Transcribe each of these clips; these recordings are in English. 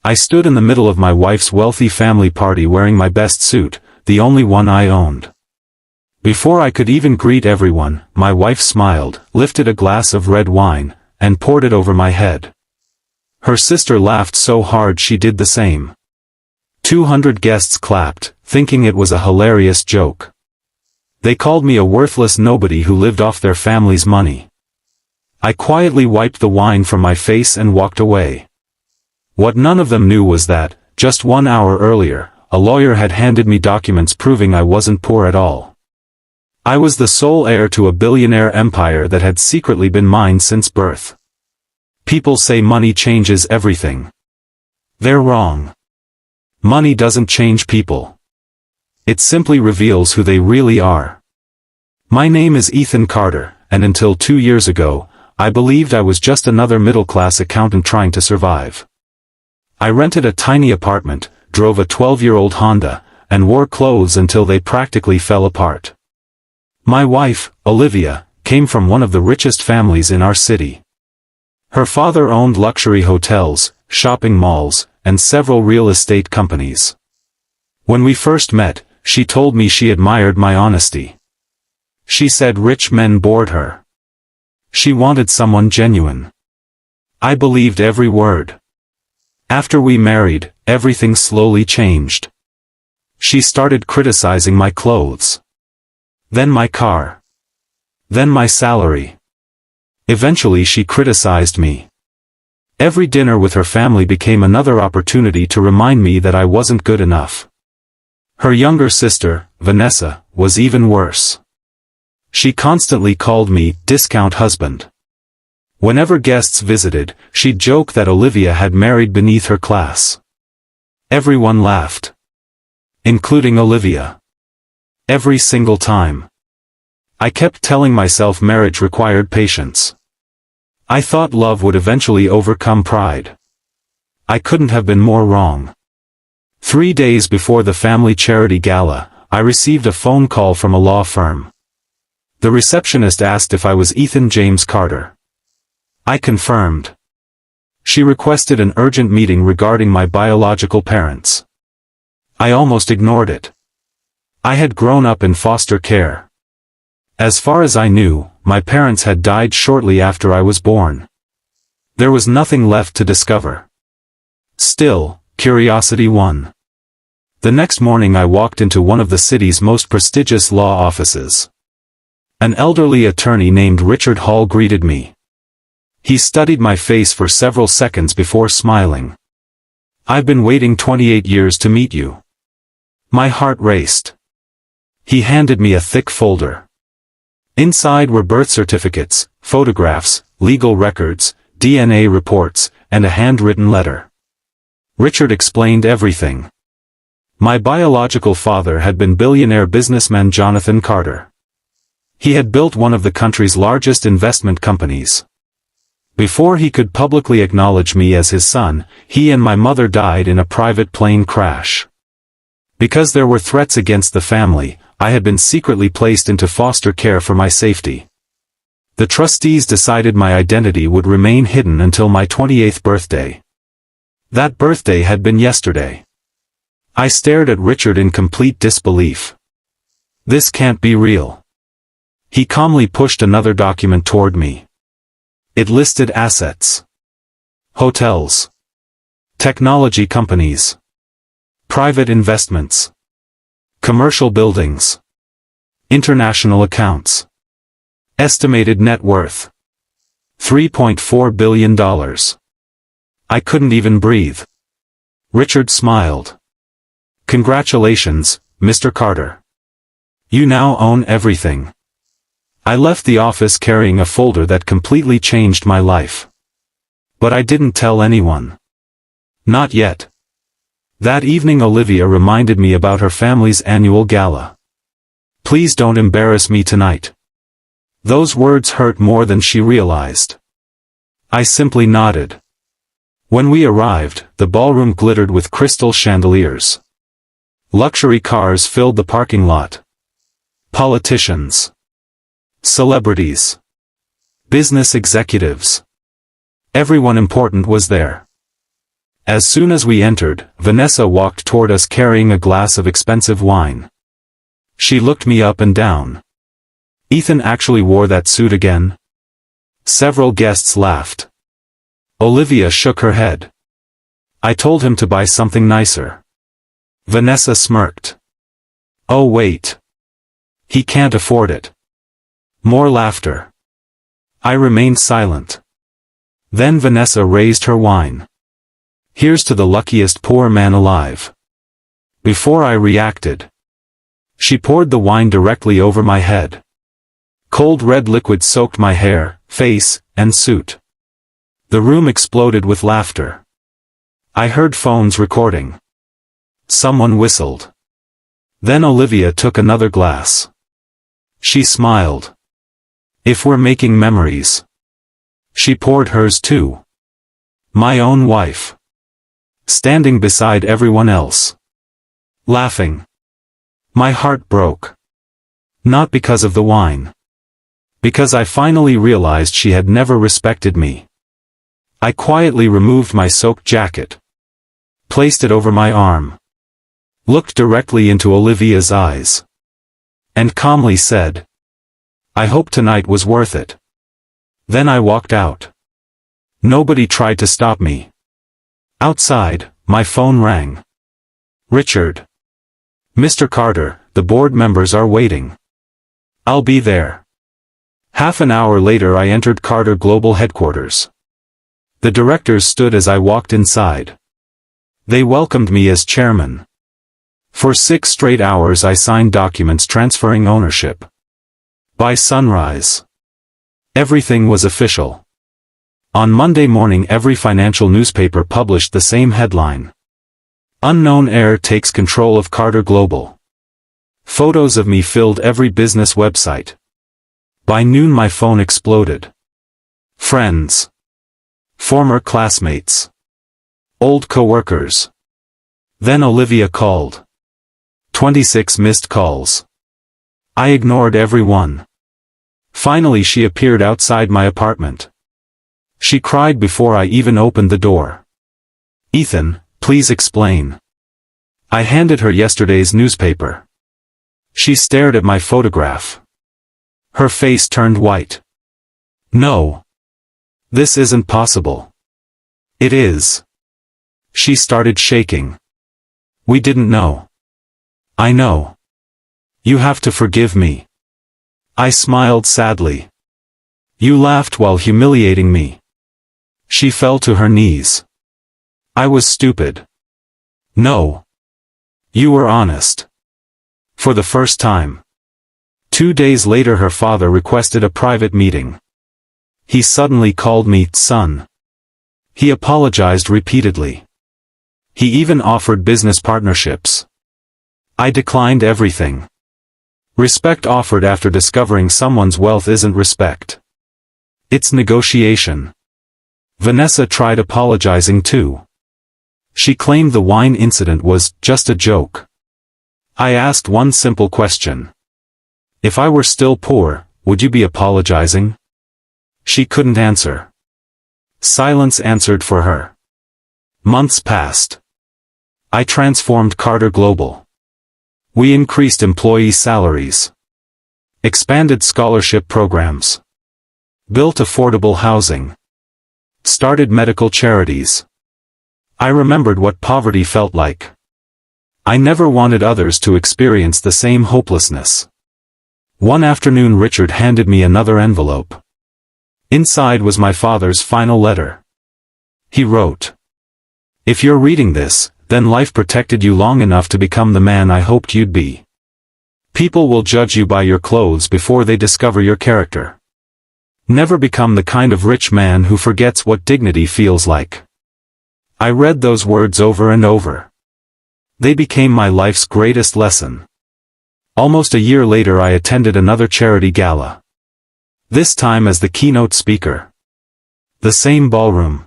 I stood in the middle of my wife's wealthy family party wearing my best suit, the only one I owned. Before I could even greet everyone, my wife smiled, lifted a glass of red wine, and poured it over my head. Her sister laughed so hard she did the same. 200 guests clapped, thinking it was a hilarious joke. They called me a worthless nobody who lived off their family's money. I quietly wiped the wine from my face and walked away. What none of them knew was that, just 1 hour earlier, a lawyer had handed me documents proving I wasn't poor at all. I was the sole heir to a billionaire empire that had secretly been mine since birth. People say money changes everything. They're wrong. Money doesn't change people. It simply reveals who they really are. My name is Ethan Carter, and until 2 years ago, I believed I was just another middle-class accountant trying to survive. I rented a tiny apartment, drove a 12-year-old Honda, and wore clothes until they practically fell apart. My wife, Olivia, came from one of the richest families in our city. Her father owned luxury hotels, shopping malls, and several real estate companies. When we first met, she told me she admired my honesty. She said rich men bored her. She wanted someone genuine. I believed every word. After we married, everything slowly changed. She started criticizing my clothes. Then my car. Then my salary. Eventually she criticized me. Every dinner with her family became another opportunity to remind me that I wasn't good enough. Her younger sister, Vanessa, was even worse. She constantly called me discount husband. Whenever guests visited, she'd joke that Olivia had married beneath her class. Everyone laughed. Including Olivia. Every single time. I kept telling myself marriage required patience. I thought love would eventually overcome pride. I couldn't have been more wrong. 3 days before the family charity gala, I received a phone call from a law firm. The receptionist asked if I was Ethan James Carter. I confirmed. She requested an urgent meeting regarding my biological parents. I almost ignored it. I had grown up in foster care. As far as I knew, my parents had died shortly after I was born. There was nothing left to discover. Still, curiosity won. The next morning I walked into one of the city's most prestigious law offices. An elderly attorney named Richard Hall greeted me. He studied my face for several seconds before smiling. "I've been waiting 28 years to meet you." My heart raced. He handed me a thick folder. Inside were birth certificates, photographs, legal records, DNA reports, and a handwritten letter. Richard explained everything. My biological father had been billionaire businessman Jonathan Carter. He had built one of the country's largest investment companies. Before he could publicly acknowledge me as his son, he and my mother died in a private plane crash. Because there were threats against the family, I had been secretly placed into foster care for my safety. The trustees decided my identity would remain hidden until my 28th birthday. That birthday had been yesterday. I stared at Richard in complete disbelief. This can't be real. He calmly pushed another document toward me. It listed assets. Hotels. Technology companies. Private investments. Commercial buildings. International accounts. Estimated net worth. $3.4 billion. I couldn't even breathe. Richard smiled. "Congratulations, Mr. Carter. You now own everything." I left the office carrying a folder that completely changed my life. But I didn't tell anyone. Not yet. That evening Olivia reminded me about her family's annual gala. "Please don't embarrass me tonight." Those words hurt more than she realized. I simply nodded. When we arrived, the ballroom glittered with crystal chandeliers. Luxury cars filled the parking lot. Politicians. Celebrities. Business executives. Everyone important was there. As soon as we entered, Vanessa walked toward us carrying a glass of expensive wine. She looked me up and down. Ethan actually wore that suit again? Several guests laughed. Olivia shook her head. I told him to buy something nicer. Vanessa smirked. Oh wait. He can't afford it. More laughter. I remained silent. Then Vanessa raised her wine. Here's to the luckiest poor man alive. Before I reacted, she poured the wine directly over my head. Cold red liquid soaked my hair, face, and suit. The room exploded with laughter. I heard phones recording. Someone whistled. Then Olivia took another glass. She smiled. If we're making memories. She poured hers too. My own wife. Standing beside everyone else. Laughing. My heart broke. Not because of the wine. Because I finally realized she had never respected me. I quietly removed my soaked jacket. Placed it over my arm. Looked directly into Olivia's eyes. And calmly said, I hope tonight was worth it. Then I walked out. Nobody tried to stop me. Outside, my phone rang. Richard. Mr. Carter, the board members are waiting. I'll be there. Half an hour later I entered Carter Global Headquarters. The directors stood as I walked inside. They welcomed me as chairman. For 6 straight hours I signed documents transferring ownership. By sunrise, everything was official. On Monday morning every financial newspaper published the same headline. Unknown heir takes control of Carter Global. Photos of me filled every business website. By noon my phone exploded. Friends. Former classmates. Old co-workers. Then Olivia called. 26 missed calls. I ignored every one. Finally she appeared outside my apartment. She cried before I even opened the door. Ethan, please explain. I handed her yesterday's newspaper. She stared at my photograph. Her face turned white. No. This isn't possible. It is. She started shaking. We didn't know. I know. You have to forgive me. I smiled sadly. You laughed while humiliating me. She fell to her knees. I was stupid. No. You were honest. For the first time. 2 days later her father requested a private meeting. He suddenly called me son. He apologized repeatedly. He even offered business partnerships. I declined everything. Respect offered after discovering someone's wealth isn't respect. It's negotiation. Vanessa tried apologizing too. She claimed the wine incident was just a joke. I asked one simple question. If I were still poor, would you be apologizing? She couldn't answer. Silence answered for her. Months passed. I transformed Carter Global. We increased employee salaries. Expanded scholarship programs. Built affordable housing. Started medical charities. I remembered what poverty felt like. I never wanted others to experience the same hopelessness. One afternoon Richard handed me another envelope. Inside was my father's final letter. He wrote, "If you're reading this, then life protected you long enough to become the man I hoped you'd be. People will judge you by your clothes before they discover your character. Never become the kind of rich man who forgets what dignity feels like." I read those words over and over. They became my life's greatest lesson. Almost a year later I attended another charity gala. This time as the keynote speaker. The same ballroom.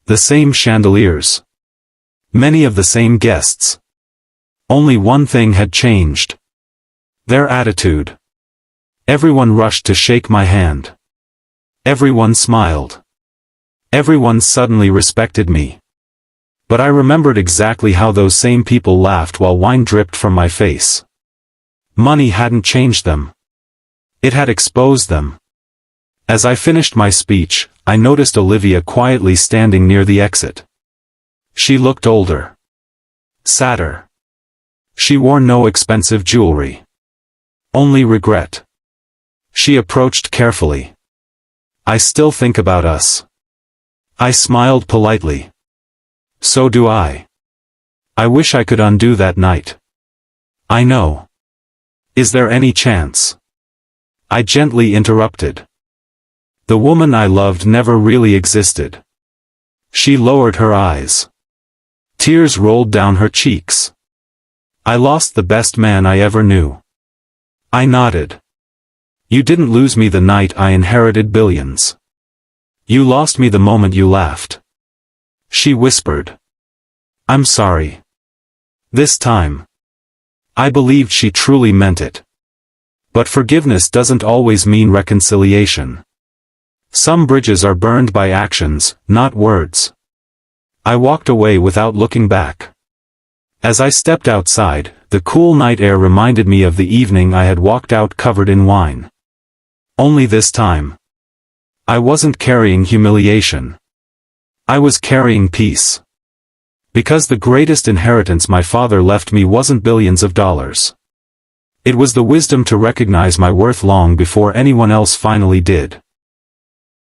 The same chandeliers. Many of the same guests. Only one thing had changed. Their attitude. Everyone rushed to shake my hand. Everyone smiled. Everyone suddenly respected me. But I remembered exactly how those same people laughed while wine dripped from my face. Money hadn't changed them. It had exposed them. As I finished my speech, I noticed Olivia quietly standing near the exit. She looked older. Sadder. She wore no expensive jewelry. Only regret. She approached carefully. "I still think about us." I smiled politely. "So do I. I wish I could undo that night." "I know. Is there any chance?" I gently interrupted. "The woman I loved never really existed." She lowered her eyes. Tears rolled down her cheeks. "I lost the best man I ever knew." I nodded. "You didn't lose me the night I inherited billions. You lost me the moment you laughed." She whispered. "I'm sorry. This time." I believed she truly meant it. But forgiveness doesn't always mean reconciliation. Some bridges are burned by actions, not words. I walked away without looking back. As I stepped outside, the cool night air reminded me of the evening I had walked out covered in wine. Only this time, I wasn't carrying humiliation. I was carrying peace. Because the greatest inheritance my father left me wasn't billions of dollars. It was the wisdom to recognize my worth long before anyone else finally did.